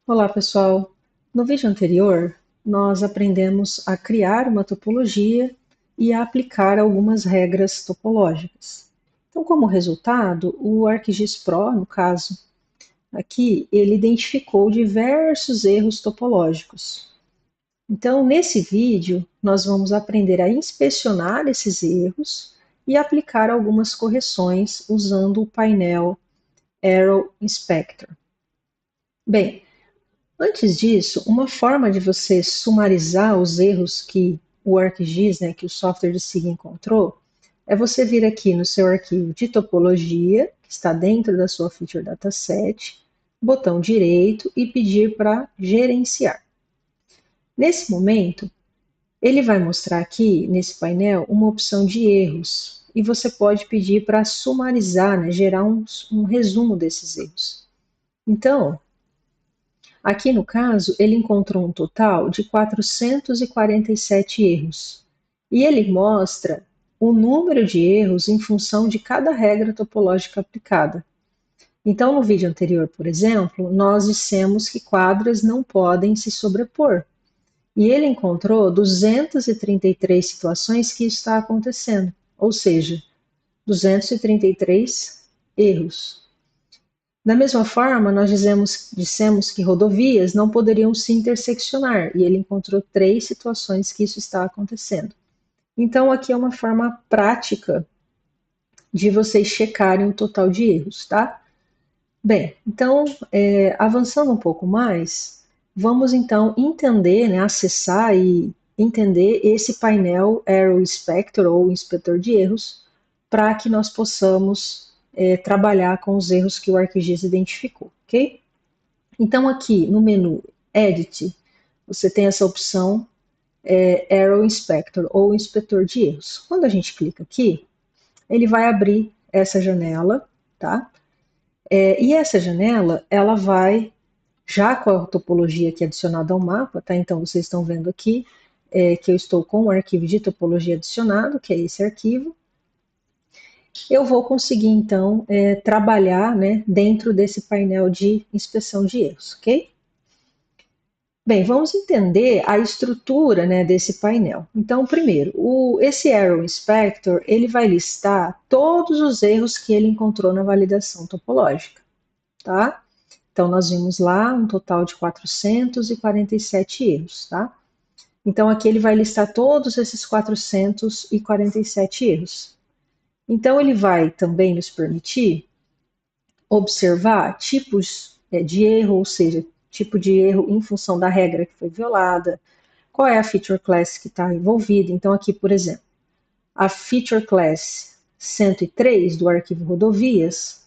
Olá, pessoal! No vídeo anterior, nós aprendemos a criar uma topologia e a aplicar algumas regras topológicas. Então, como resultado, o ArcGIS Pro, no caso aqui, ele identificou diversos erros topológicos. Então, nesse vídeo, nós vamos aprender a inspecionar esses erros e aplicar algumas correções usando o painel Arrow Inspector. Bem, antes disso, uma forma de você sumarizar os erros que o ArcGIS, que o software de SIG encontrou, é você vir aqui no seu arquivo de topologia, que está dentro da sua Feature Dataset, botão direito e pedir para gerenciar. Nesse momento, ele vai mostrar aqui, nesse painel, uma opção de erros, e você pode pedir para sumarizar, gerar um resumo desses erros. Então, aqui no caso, ele encontrou um total de 447 erros. E ele mostra o número de erros em função de cada regra topológica aplicada. Então, no vídeo anterior, por exemplo, nós dissemos que quadras não podem se sobrepor. E ele encontrou 233 situações que isso está acontecendo, ou seja, 233 erros. Da mesma forma, nós dissemos que rodovias não poderiam se interseccionar, e ele encontrou 3 situações que isso está acontecendo. Então, aqui é uma forma prática de vocês checarem o total de erros, tá? Bem, então, avançando um pouco mais, vamos então entender, acessar e entender esse painel Arrow Inspector ou inspetor de erros, para que nós possamos trabalhar com os erros que o ArcGIS identificou, ok? Então, aqui no menu Edit, você tem essa opção Arrow Inspector ou inspetor de erros. Quando a gente clica aqui, ele vai abrir essa janela, tá? E essa janela, ela vai, já com a topologia aqui adicionada ao mapa, tá? Então, vocês estão vendo aqui que eu estou com o arquivo de topologia adicionado, que é esse arquivo. Eu vou conseguir, então, trabalhar dentro desse painel de inspeção de erros, ok? Bem, vamos entender a estrutura desse painel. Então, primeiro, esse Arrow Inspector, ele vai listar todos os erros que ele encontrou na validação topológica, tá? Então, nós vimos lá um total de 447 erros, tá? Então, aqui ele vai listar todos esses 447 erros. Então, ele vai também nos permitir observar tipos de erro, ou seja, tipo de erro em função da regra que foi violada, qual é a feature class que está envolvida. Então, aqui, por exemplo, a feature class 103 do arquivo rodovias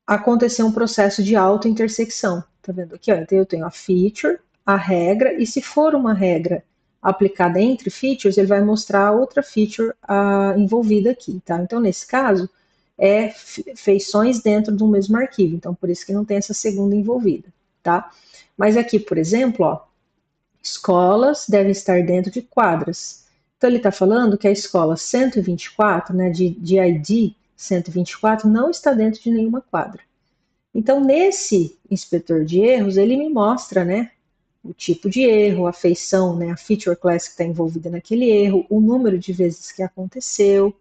aconteceu um processo de auto-intersecção. Tá vendo aqui? Ó? Então, eu tenho a feature, a regra, e se for uma regra aplicada entre features, ele vai mostrar outra feature envolvida aqui. Tá? Então, nesse caso, feições dentro do mesmo arquivo. Então, por isso que não tem essa segunda envolvida. Tá? Mas aqui, por exemplo, ó, escolas devem estar dentro de quadras. Então, ele está falando que a escola 124, de ID 124, não está dentro de nenhuma quadra. Então, nesse inspetor de erros, ele me mostra o tipo de erro, a feição, a feature class que está envolvida naquele erro, o número de vezes que aconteceu.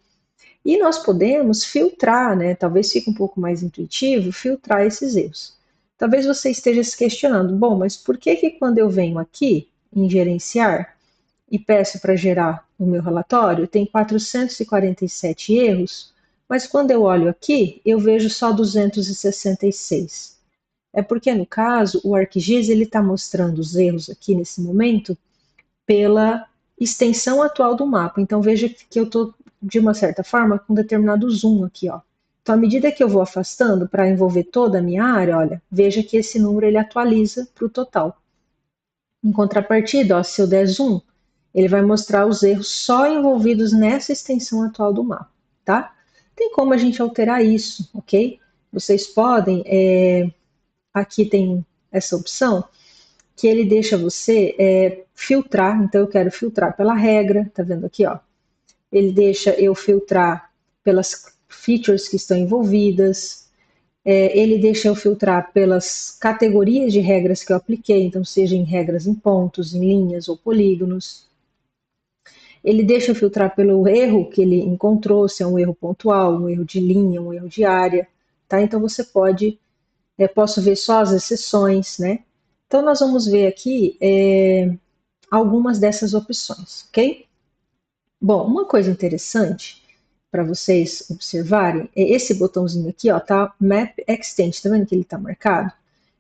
E nós podemos filtrar, talvez fique um pouco mais intuitivo, filtrar esses erros. Talvez você esteja se questionando, bom, mas por que quando eu venho aqui em gerenciar e peço para gerar o meu relatório, tem 447 erros, mas quando eu olho aqui, eu vejo só 266. É porque, no caso, o ArcGIS está mostrando os erros aqui nesse momento pela extensão atual do mapa. Então, veja que eu estou, de uma certa forma, com um determinado zoom aqui. Ó. Então, à medida que eu vou afastando para envolver toda a minha área, olha, veja que esse número ele atualiza para o total. Em contrapartida, ó, se eu der zoom, ele vai mostrar os erros só envolvidos nessa extensão atual do mapa, tá? Tem como a gente alterar isso, ok? Vocês podem, aqui tem essa opção, que ele deixa você filtrar, então eu quero filtrar pela regra, tá vendo aqui, ó? Ele deixa eu filtrar pelas features que estão envolvidas, Ele deixa eu filtrar pelas categorias de regras que eu apliquei, então seja em regras em pontos, em linhas ou polígonos. Ele deixa eu filtrar pelo erro que ele encontrou, se é um erro pontual, um erro de linha, um erro de área, tá? Então você posso ver só as exceções, né? Então nós vamos ver aqui algumas dessas opções, ok? Bom, uma coisa interessante para vocês observarem é esse botãozinho aqui, ó, tá? Map Extent, tá vendo que ele está marcado?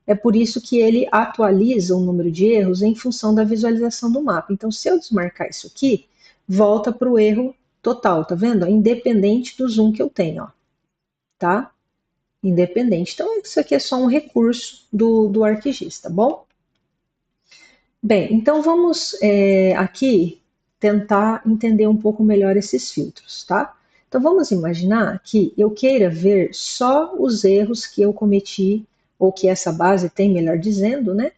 É por isso que ele atualiza o número de erros em função da visualização do mapa. Então, se eu desmarcar isso aqui, volta para o erro total, tá vendo? Independente do zoom que eu tenho, ó, tá? Independente. Então, isso aqui é só um recurso do ArcGIS, tá bom? Bem, então vamos aqui tentar entender um pouco melhor esses filtros, tá? Então vamos imaginar que eu queira ver só os erros que eu cometi, ou que essa base tem, melhor dizendo, né?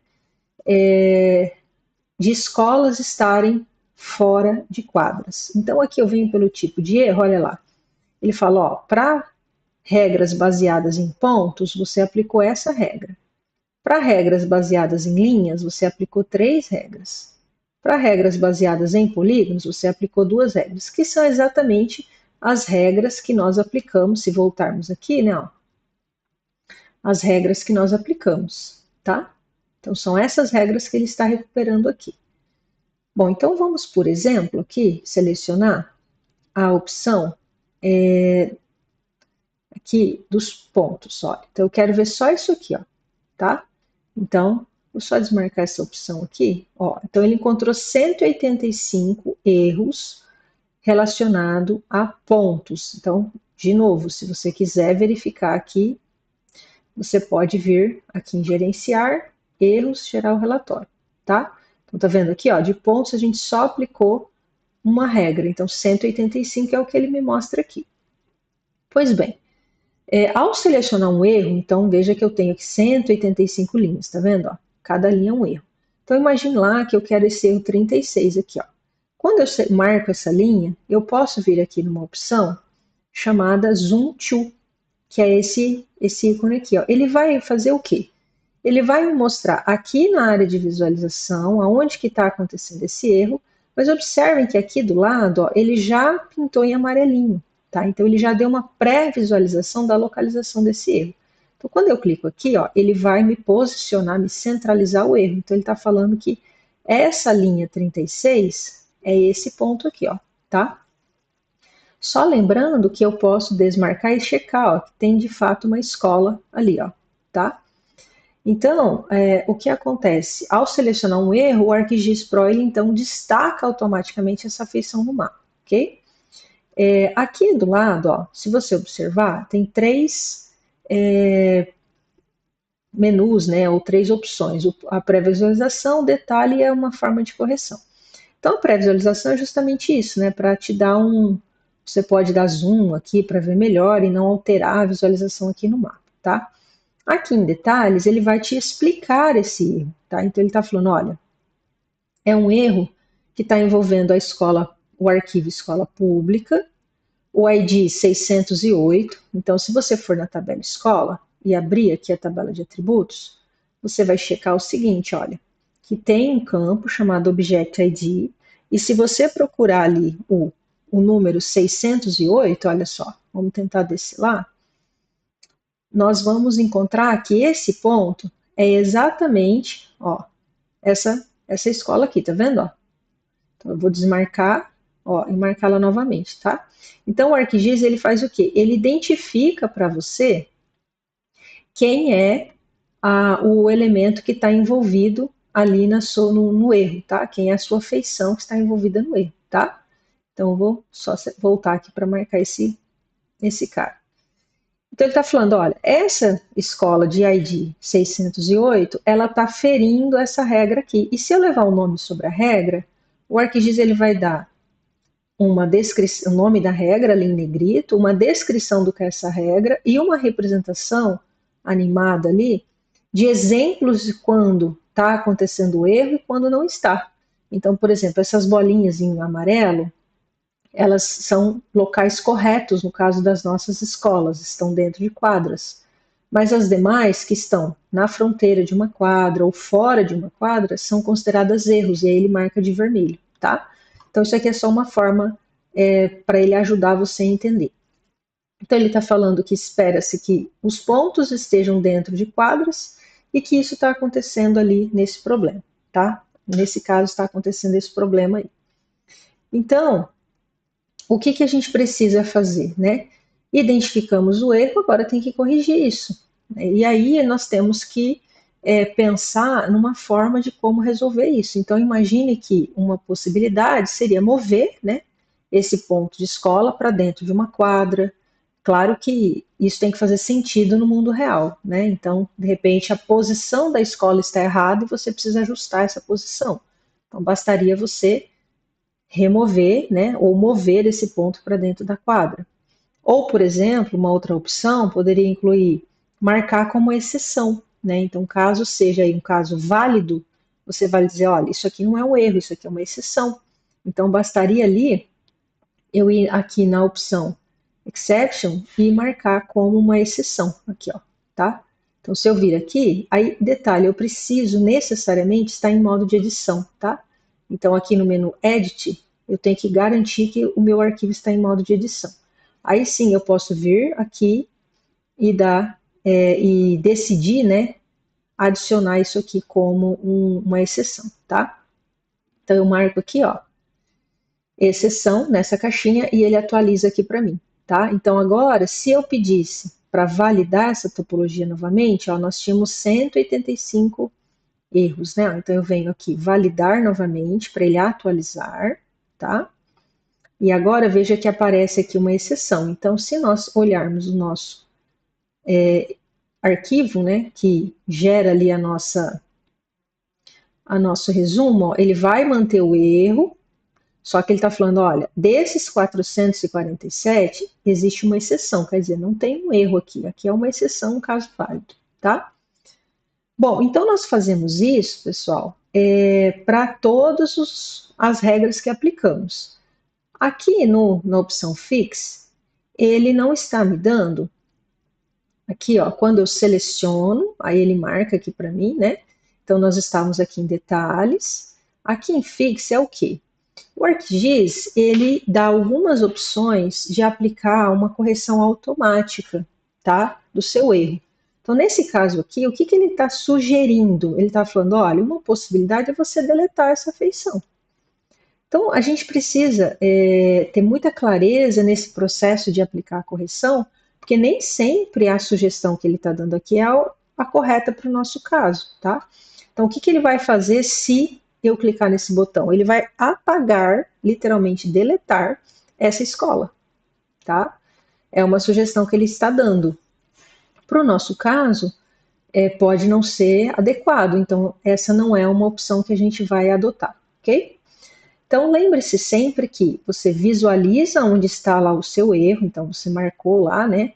De escolas estarem fora de quadras. Então aqui eu venho pelo tipo de erro, olha lá. Ele fala, ó, para regras baseadas em pontos, você aplicou essa regra. Para regras baseadas em linhas, você aplicou 3 regras. Para regras baseadas em polígonos, você aplicou 2 regras, que são exatamente as regras que nós aplicamos, se voltarmos aqui, né, ó, as regras que nós aplicamos, tá? Então, são essas regras que ele está recuperando aqui. Bom, então vamos, por exemplo, aqui, selecionar a opção aqui dos pontos, olha. Então, eu quero ver só isso aqui, ó, tá? Então, vou só desmarcar essa opção aqui. Ó, então, ele encontrou 185 erros relacionados a pontos. Então, de novo, se você quiser verificar aqui, você pode vir aqui em gerenciar, erros, gerar o relatório, tá? Então, tá vendo aqui, ó, de pontos a gente só aplicou uma regra. Então, 185 é o que ele me mostra aqui. Pois bem, ao selecionar um erro, então veja que eu tenho aqui 185 linhas, tá vendo? Ó, cada linha é um erro. Então imagine lá que eu quero esse erro 36 aqui, ó. Quando eu marco essa linha, eu posso vir aqui numa opção chamada Zoom To, que é esse ícone aqui, ó. Ele vai fazer o quê? Ele vai me mostrar aqui na área de visualização aonde que está acontecendo esse erro, mas observem que aqui do lado, ó, ele já pintou em amarelinho. Tá? Então, ele já deu uma pré-visualização da localização desse erro. Então, quando eu clico aqui, ó, ele vai me posicionar, me centralizar o erro. Então, ele está falando que essa linha 36 é esse ponto aqui, ó, tá? Só lembrando que eu posso desmarcar e checar, ó, que tem de fato uma escola ali, ó, tá? Então, o que acontece? Ao selecionar um erro, o ArcGIS Pro, ele então destaca automaticamente essa feição no mapa, ok? Aqui do lado, ó, se você observar, tem 3 menus, né, ou 3 opções. A pré-visualização, o detalhe é uma forma de correção. Então, a pré-visualização é justamente isso, né, para te dar você pode dar zoom aqui para ver melhor e não alterar a visualização aqui no mapa, tá? Aqui em detalhes, ele vai te explicar esse erro, tá? Então, ele está falando, olha, é um erro que está envolvendo a escola, o arquivo escola pública, o ID 608. Então, se você for na tabela escola e abrir aqui a tabela de atributos, você vai checar o seguinte, olha, que tem um campo chamado Object ID, e se você procurar ali o número 608, olha só, vamos tentar descer lá, nós vamos encontrar que esse ponto é exatamente, ó, essa escola aqui, tá vendo? Ó? Então, eu vou desmarcar, ó, e marcá-la novamente, tá? Então, o ArcGIS, ele faz o quê? Ele identifica para você quem é o elemento que está envolvido ali no erro, tá? Quem é a sua feição que está envolvida no erro, tá? Então, eu vou só voltar aqui para marcar esse cara. Então, ele está falando, olha, essa escola de ID 608, ela está ferindo essa regra aqui. E se eu levar o nome sobre a regra, o ArcGIS ele vai dar uma descrição, o nome da regra ali em negrito, uma descrição do que é essa regra e uma representação animada ali de exemplos de quando está acontecendo o erro e quando não está. Então, por exemplo, essas bolinhas em amarelo, elas são locais corretos no caso das nossas escolas, estão dentro de quadras. Mas as demais que estão na fronteira de uma quadra ou fora de uma quadra são consideradas erros, e aí ele marca de vermelho, tá? Então isso aqui é só uma forma para ele ajudar você a entender. Então ele está falando que espera-se que os pontos estejam dentro de quadras e que isso está acontecendo ali nesse problema, tá? Nesse caso está acontecendo esse problema aí. Então, o que a gente precisa fazer, né? Identificamos o erro, agora tem que corrigir isso. E aí nós temos que pensar numa forma de como resolver isso. Então imagine que uma possibilidade seria mover, né, esse ponto de escola para dentro de uma quadra. Claro que isso tem que fazer sentido no mundo real, né? Então, de repente, a posição da escola está errada e você precisa ajustar essa posição. Então, bastaria você remover, né, ou mover esse ponto para dentro da quadra. Ou, por exemplo, uma outra opção poderia incluir marcar como exceção, né? Então, caso seja aí um caso válido, você vai dizer, olha, isso aqui não é um erro, isso aqui é uma exceção. Então, bastaria ali eu ir aqui na opção exception e marcar como uma exceção, aqui, ó, tá? Então, se eu vir aqui, aí, detalhe, eu preciso necessariamente estar em modo de edição, tá? Então, aqui no menu Edit, eu tenho que garantir que o meu arquivo está em modo de edição. Aí sim, eu posso vir aqui e dar e decidir, né, adicionar isso aqui como uma exceção, tá? Então, eu marco aqui, ó, exceção nessa caixinha e ele atualiza aqui para mim, tá? Então agora, se eu pedisse para validar essa topologia novamente, ó, nós tínhamos 185 erros, né? Então eu venho aqui validar novamente para ele atualizar, tá? E agora veja que aparece aqui uma exceção. Então, se nós olharmos o nosso arquivo, né, que gera ali a nosso resumo, ó, ele vai manter o erro. Só que ele está falando, olha, desses 447, existe uma exceção, quer dizer, não tem um erro aqui. Aqui é uma exceção, um caso válido, tá? Bom, então nós fazemos isso, pessoal, para todas as regras que aplicamos. Aqui na opção Fix, ele não está me dando, aqui, ó, quando eu seleciono, aí ele marca aqui para mim, né? Então nós estamos aqui em detalhes. Aqui em Fix é o quê? O ArcGIS, ele dá algumas opções de aplicar uma correção automática, tá? Do seu erro. Então, nesse caso aqui, o que ele está sugerindo? Ele está falando, olha, uma possibilidade é você deletar essa feição. Então, a gente precisa ter muita clareza nesse processo de aplicar a correção, porque nem sempre a sugestão que ele está dando aqui é a correta para o nosso caso, tá? Então, o que ele vai fazer se eu clicar nesse botão? Ele vai apagar, literalmente deletar, essa escola, tá? É uma sugestão que ele está dando. Para o nosso caso, pode não ser adequado, então essa não é uma opção que a gente vai adotar, ok? Então, lembre-se sempre que você visualiza onde está lá o seu erro, então você marcou lá, né,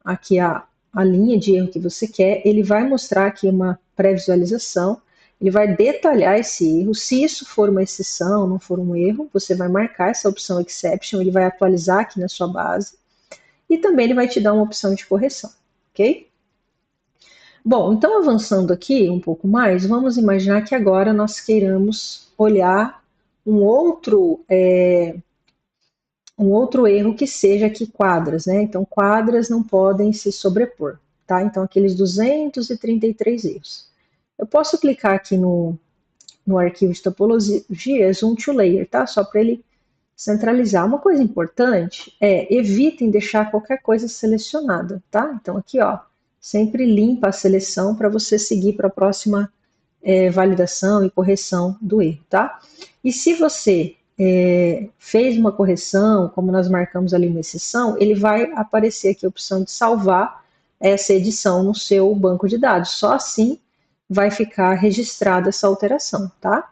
aqui a linha de erro que você quer, ele vai mostrar aqui uma pré-visualização, ele vai detalhar esse erro, se isso for uma exceção, não for um erro, você vai marcar essa opção exception, ele vai atualizar aqui na sua base, e também ele vai te dar uma opção de correção, ok? Bom, então avançando aqui um pouco mais, vamos imaginar que agora nós queiramos olhar um outro erro que seja aqui quadras, né? Então quadras não podem se sobrepor, tá? Então aqueles 233 erros. Eu posso clicar aqui no arquivo de topologia Zoom to Layer, tá? Só para ele centralizar. Uma coisa importante é evitem deixar qualquer coisa selecionada, tá? Então aqui, ó, sempre limpa a seleção para você seguir para a próxima validação e correção do erro, tá? E se você fez uma correção, como nós marcamos ali uma exceção, ele vai aparecer aqui a opção de salvar essa edição no seu banco de dados. Só assim vai ficar registrada essa alteração, tá?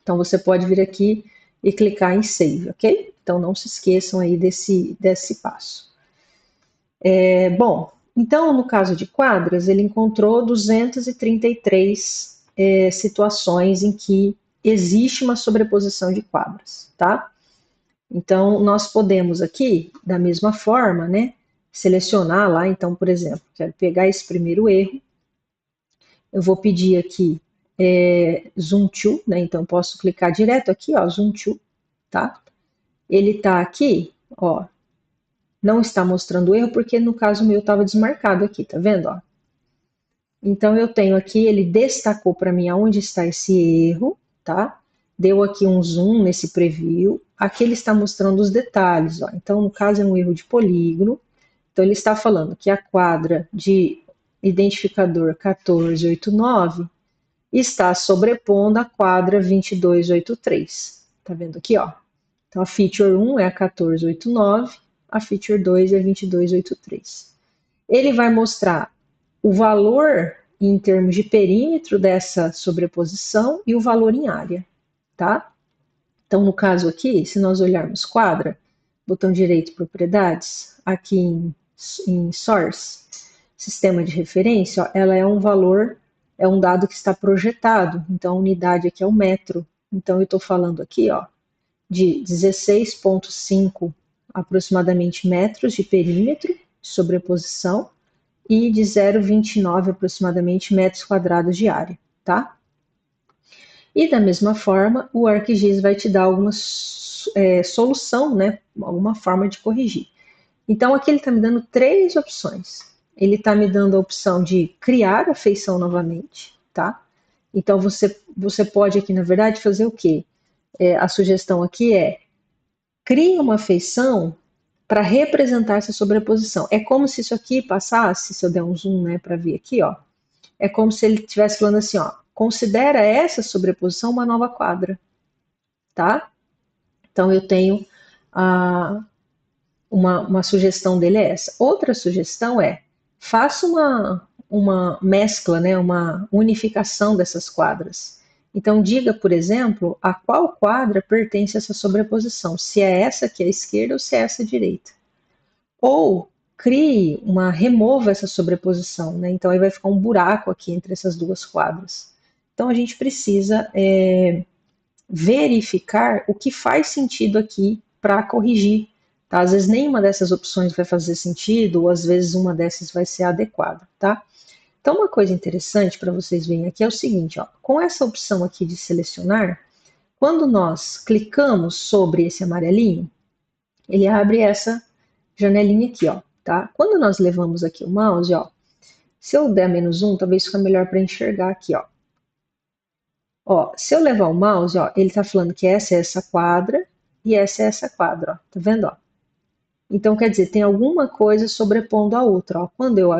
Então você pode vir aqui e clicar em Save, ok? Então não se esqueçam aí desse passo. Bom, então no caso de quadras, ele encontrou 233 situações em que existe uma sobreposição de quadras, tá? Então nós podemos aqui, da mesma forma, né, selecionar lá, então, por exemplo, quero pegar esse primeiro erro, eu vou pedir aqui Zoom to, né? Então eu posso clicar direto aqui, ó, Zoom to, tá? Ele está aqui, ó, não está mostrando o erro porque no caso meu estava desmarcado aqui, tá vendo, ó? Então eu tenho aqui, ele destacou para mim aonde está esse erro, tá? Deu aqui um zoom nesse preview. Aqui ele está mostrando os detalhes, ó. Então no caso é um erro de polígono. Então ele está falando que a quadra de identificador 1489 está sobrepondo a quadra 2283. Tá vendo aqui, ó? Então a feature 1 é a 1489, a feature 2 é a 2283. Ele vai mostrar o valor em termos de perímetro dessa sobreposição e o valor em área, tá? Então, no caso aqui, se nós olharmos quadra, botão direito propriedades, aqui em source, sistema de referência, ó, ela é um valor, é um dado que está projetado, então a unidade aqui é o metro. Então eu estou falando aqui, ó, de 16,5 aproximadamente metros de perímetro de sobreposição e de 0,29 aproximadamente metros quadrados de área, tá? E da mesma forma, o ArcGIS vai te dar alguma solução, né? Alguma forma de corrigir. Então aqui ele está me dando três opções. Ele está me dando a opção de criar a feição novamente, tá? Então você pode aqui, na verdade, fazer o quê? A sugestão aqui é crie uma feição para representar essa sobreposição. É como se isso aqui passasse, se eu der um zoom, né, para ver aqui, ó. É como se ele estivesse falando assim, ó, considera essa sobreposição uma nova quadra, tá? Então eu tenho uma sugestão dele é essa. Outra sugestão é faça uma mescla, né, uma unificação dessas quadras. Então diga, por exemplo, a qual quadra pertence essa sobreposição, se é essa aqui à esquerda ou se é essa à direita. Ou remova essa sobreposição, né? Então aí vai ficar um buraco aqui entre essas duas quadras. Então a gente precisa verificar o que faz sentido aqui para corrigir. Tá? Às vezes nenhuma dessas opções vai fazer sentido, ou às vezes uma dessas vai ser adequada, tá? Então uma coisa interessante para vocês verem aqui é o seguinte, ó, com essa opção aqui de selecionar, quando nós clicamos sobre esse amarelinho, ele abre essa janelinha aqui, ó, tá? Quando nós levamos aqui o mouse, ó, se eu der -1, talvez fique melhor para enxergar aqui, ó. Ó, se eu levar o mouse, ó, ele tá falando que essa é essa quadra e essa é essa quadra, ó. Tá vendo, ó? Então, quer dizer, tem alguma coisa sobrepondo a outra, ó. Quando eu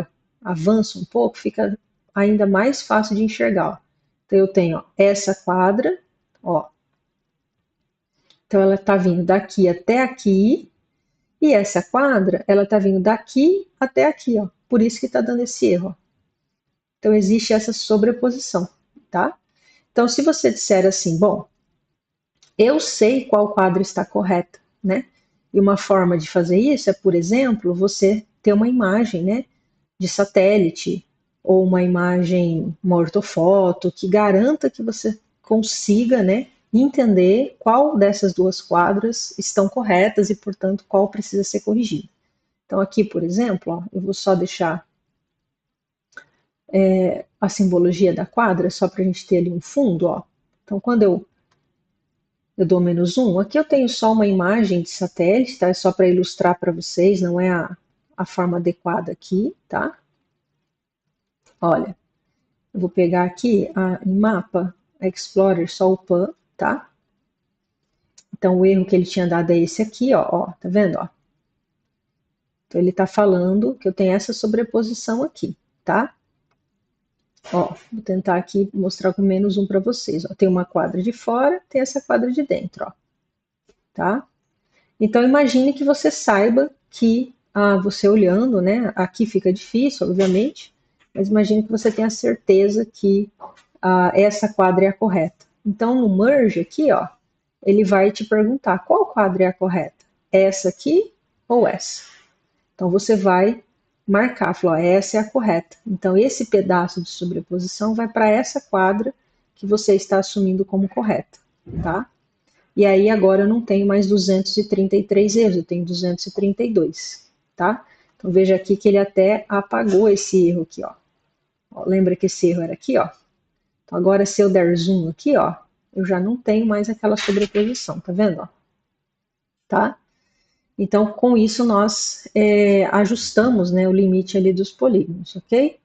avanço um pouco, fica ainda mais fácil de enxergar, ó. Então, eu tenho, ó, essa quadra, ó. Então, ela tá vindo daqui até aqui, e essa quadra, ela tá vindo daqui até aqui, ó. Por isso que tá dando esse erro, ó. Então, existe essa sobreposição, tá? Então, se você disser assim, bom, eu sei qual quadro está correta, né? E uma forma de fazer isso é, por exemplo, você ter uma imagem, né, de satélite ou uma imagem, uma ortofoto que garanta que você consiga, né, entender qual dessas duas quadras estão corretas e, portanto, qual precisa ser corrigida. Então, aqui, por exemplo, ó, eu vou só deixar a simbologia da quadra, só para a gente ter ali um fundo, ó. Então, quando eu dou -1, aqui eu tenho só uma imagem de satélite, tá? É só para ilustrar para vocês, não é a forma adequada aqui, tá? Olha, eu vou pegar aqui em mapa, Explorer, só o PAN, tá? Então o erro que ele tinha dado é esse aqui, ó, tá vendo, ó? Então ele tá falando que eu tenho essa sobreposição aqui, tá? Ó, vou tentar aqui mostrar com -1 para vocês. Ó. Tem uma quadra de fora, tem essa quadra de dentro, ó. Tá? Então imagine que você saiba que você olhando, né? Aqui fica difícil, obviamente, mas imagine que você tenha certeza que essa quadra é a correta. Então no merge aqui, ó, ele vai te perguntar qual quadra é a correta, essa aqui ou essa. Então você vai marcar, falar, ó, essa é a correta. Então esse pedaço de sobreposição vai para essa quadra que você está assumindo como correta, tá? E aí agora eu não tenho mais 233 erros, eu tenho 232, tá? Então veja aqui que ele até apagou esse erro aqui, ó. Lembra que esse erro era aqui, ó? Então agora se eu der zoom aqui, ó, eu já não tenho mais aquela sobreposição, tá vendo, ó? Tá? Então com isso nós ajustamos, né, o limite ali dos polígonos, ok?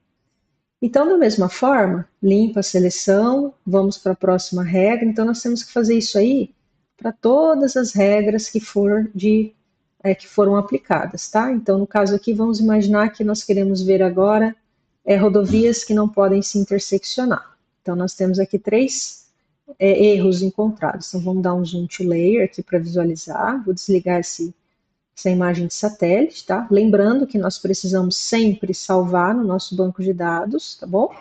Então, da mesma forma, limpa a seleção, vamos para a próxima regra. Então, nós temos que fazer isso aí para todas as regras que foram aplicadas, tá? Então, no caso aqui, vamos imaginar que nós queremos ver agora rodovias que não podem se interseccionar. Então, nós temos aqui 3 erros encontrados. Então, vamos dar um zoom to layer aqui para visualizar. Vou desligar essa imagem de satélite, tá? Lembrando que nós precisamos sempre salvar no nosso banco de dados, tá bom?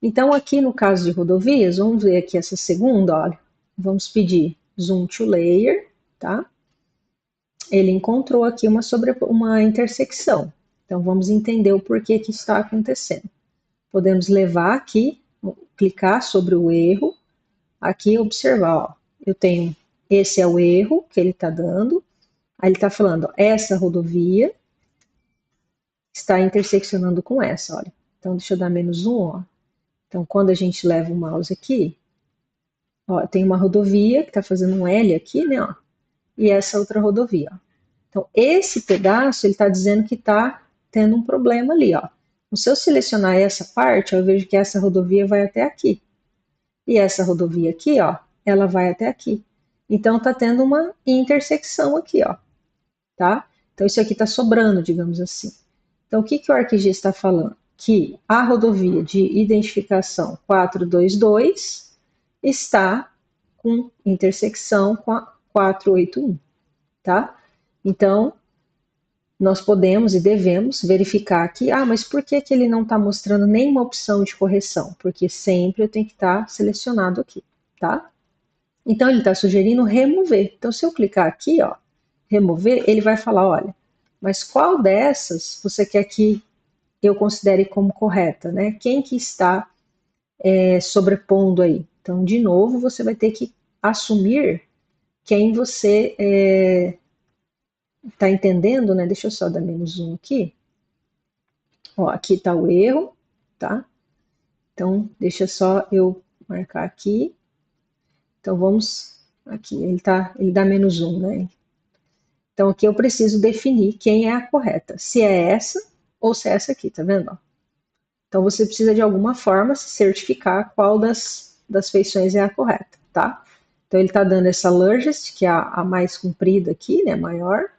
Então, aqui no caso de rodovias, vamos ver aqui essa segunda, olha. Vamos pedir zoom to layer, tá? Ele encontrou aqui uma intersecção. Então, vamos entender o porquê que está acontecendo. Podemos levar aqui, clicar sobre o erro, aqui observar, ó. Eu tenho, esse é o erro que ele está dando. Aí ele está falando, ó, essa rodovia está interseccionando com essa, olha. Então, deixa eu dar -1, ó. Então, quando a gente leva o mouse aqui, ó, tem uma rodovia que está fazendo um L aqui, né, ó, e essa outra rodovia, ó. Então, esse pedaço, ele está dizendo que está tendo um problema ali, ó. Então, se eu selecionar essa parte, ó, eu vejo que essa rodovia vai até aqui. E essa rodovia aqui, ó, ela vai até aqui. Então, está tendo uma intersecção aqui, ó. Tá? Então, isso aqui está sobrando, digamos assim. Então, o que o ArcGIS está falando? Que a rodovia de identificação 422 está com intersecção com a 481, tá? Então, nós podemos e devemos verificar aqui, mas por que ele não está mostrando nenhuma opção de correção? Porque sempre eu tenho que estar selecionado aqui, tá? Então, ele está sugerindo remover. Então, se eu clicar aqui, ó, remover, ele vai falar, olha, mas qual dessas você quer que eu considere como correta, né? Quem que está sobrepondo aí? Então, de novo, você vai ter que assumir quem você está entendendo, né? Deixa eu só dar -1 aqui. Ó, aqui está o erro, tá? Então, deixa só eu marcar aqui. Então, vamos aqui, ele dá -1, né? Então, aqui eu preciso definir quem é a correta, se é essa ou se é essa aqui, tá vendo? Então, você precisa de alguma forma se certificar qual das feições é a correta, tá? Então, ele está dando essa largest, que é a mais comprida aqui, né, maior,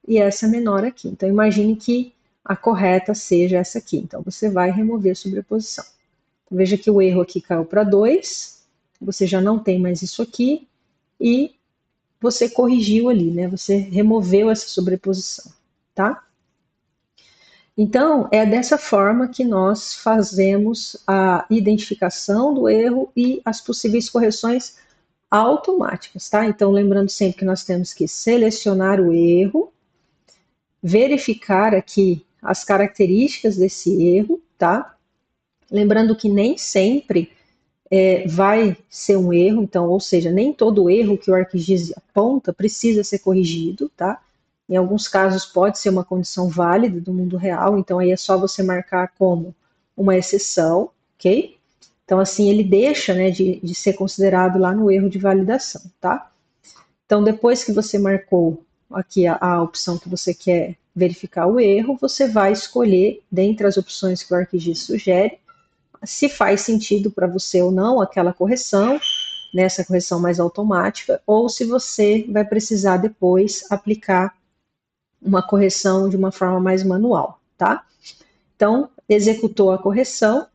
e essa menor aqui. Então, imagine que a correta seja essa aqui. Então, você vai remover a sobreposição. Então, veja que o erro aqui caiu para 2, você já não tem mais isso aqui, e você corrigiu ali, né? Você removeu essa sobreposição, tá? Então, é dessa forma que nós fazemos a identificação do erro e as possíveis correções automáticas, tá? Então, lembrando sempre que nós temos que selecionar o erro, verificar aqui as características desse erro, tá? Lembrando que nem sempre vai ser um erro, então, ou seja, nem todo erro que o ArcGIS aponta precisa ser corrigido, tá? Em alguns casos pode ser uma condição válida do mundo real, então aí é só você marcar como uma exceção, ok? Então, assim, ele deixa, né, de ser considerado lá no erro de validação, tá? Então, depois que você marcou aqui a opção que você quer verificar o erro, você vai escolher, dentre as opções que o ArcGIS sugere, se faz sentido para você ou não aquela correção, nessa correção mais automática, ou se você vai precisar depois aplicar uma correção de uma forma mais manual, tá? Então, executou a correção,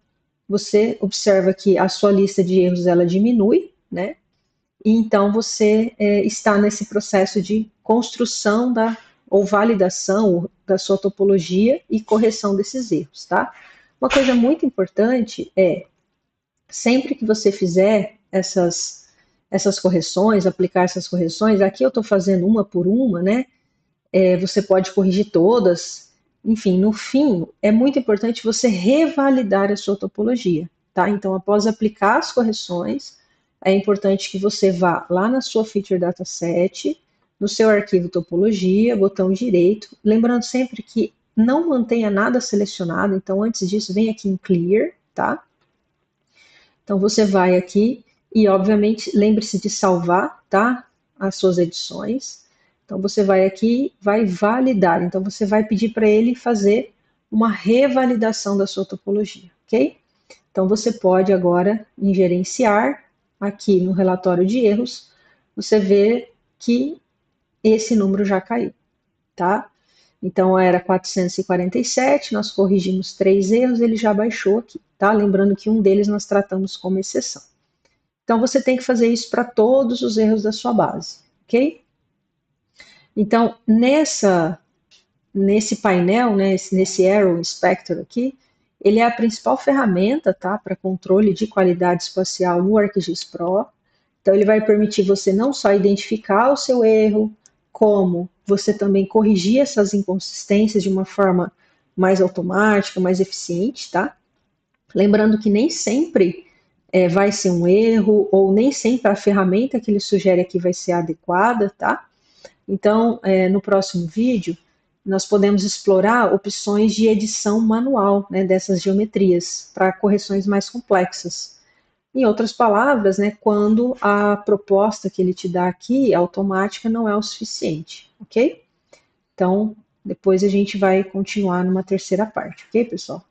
você observa que a sua lista de erros ela diminui, né? E então você está nesse processo de construção ou validação da sua topologia e correção desses erros, tá? Uma coisa muito importante é, sempre que você fizer essas correções, aplicar essas correções, aqui eu estou fazendo uma por uma, né? Você pode corrigir todas, enfim, no fim, é muito importante você revalidar a sua topologia, tá? Então, após aplicar as correções, é importante que você vá lá na sua Feature Dataset, no seu arquivo topologia, botão direito, lembrando sempre que não mantenha nada selecionado, então antes disso vem aqui em clear, tá? Então você vai aqui e obviamente lembre-se de salvar, tá? As suas edições. Então você vai aqui, vai validar. Então você vai pedir para ele fazer uma revalidação da sua topologia, ok? Então você pode agora em gerenciar aqui no relatório de erros, você vê que esse número já caiu, tá? Então era 447, nós corrigimos 3 erros, ele já baixou aqui, tá? Lembrando que um deles nós tratamos como exceção. Então você tem que fazer isso para todos os erros da sua base, ok? Então nesse painel, né, nesse Arrow Inspector aqui, ele é a principal ferramenta, tá, para controle de qualidade espacial no ArcGIS Pro. Então ele vai permitir você não só identificar o seu erro, como você também corrigir essas inconsistências de uma forma mais automática, mais eficiente, tá? Lembrando que nem sempre vai ser um erro, ou nem sempre a ferramenta que ele sugere aqui vai ser adequada, tá? Então, no próximo vídeo, nós podemos explorar opções de edição manual, né, dessas geometrias, para correções mais complexas. Em outras palavras, né, quando a proposta que ele te dá aqui, automática, não é o suficiente, ok? Então, depois a gente vai continuar numa terceira parte, ok, pessoal?